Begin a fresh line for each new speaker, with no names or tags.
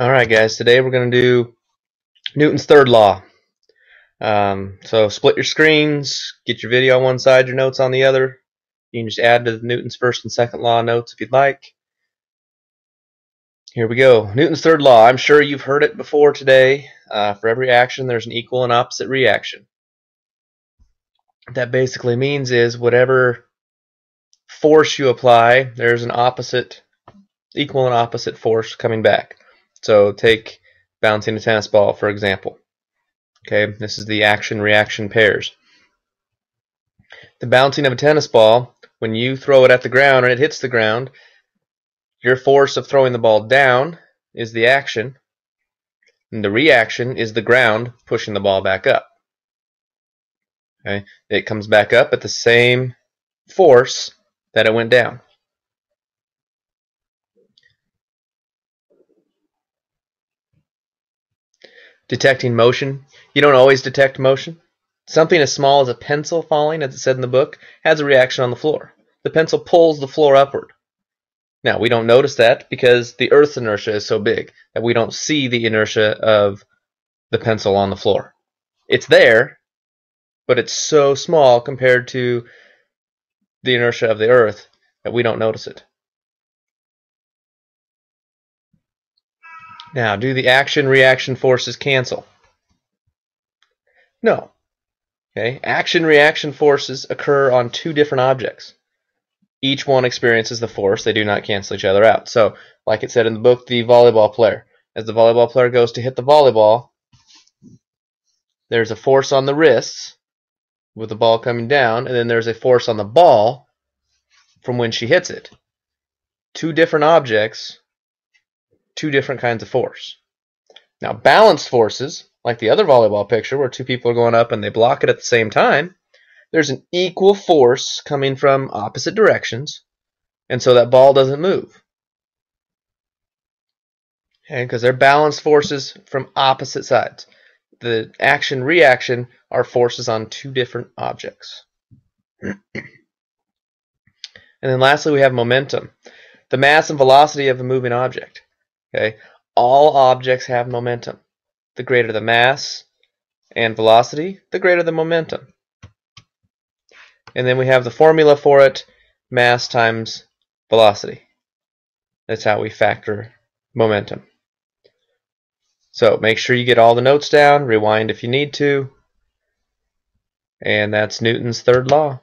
Alright guys, today we're going to do Newton's third law. So split your screens, get your video on one side, your notes on the other. You can just add to Newton's first and second law notes if you'd like. Here we go. Newton's third law. I'm sure you've heard it before today. For every action there's an equal and opposite reaction. What that basically means is whatever force you apply, there's an equal and opposite force coming back. So take bouncing a tennis ball, for example. Okay, this is the action-reaction pairs. The bouncing of a tennis ball, when you throw it at the ground and it hits the ground, your force of throwing the ball down is the action, and the reaction is the ground pushing the ball back up. Okay, it comes back up at the same force that it went down. Detecting motion. You don't always detect motion. Something as small as a pencil falling, as it said in the book, has a reaction on the floor. The pencil pulls the floor upward. Now, we don't notice that because the Earth's inertia is so big that we don't see the inertia of the pencil on the floor. It's there, but it's so small compared to the inertia of the Earth that we don't notice it. Now, do the action-reaction forces cancel? No. Okay. Action-reaction forces occur on two different objects. Each one experiences the force. They do not cancel each other out. So, like it said in the book, the volleyball player. As the volleyball player goes to hit the volleyball, there's a force on the wrists with the ball coming down, and then there's a force on the ball from when she hits it. Two different objects, two different kinds of force. Now, balanced forces, like the other volleyball picture where two people are going up and they block it at the same time, there's an equal force coming from opposite directions, and so that ball doesn't move. Okay, because they're balanced forces from opposite sides. The action-reaction are forces on two different objects. And then lastly, we have momentum. The mass and velocity of a moving object. Okay, all objects have momentum. The greater the mass and velocity, the greater the momentum. And then we have the formula for it, mass times velocity. That's how we factor momentum. So make sure you get all the notes down, rewind if you need to, and that's Newton's third law.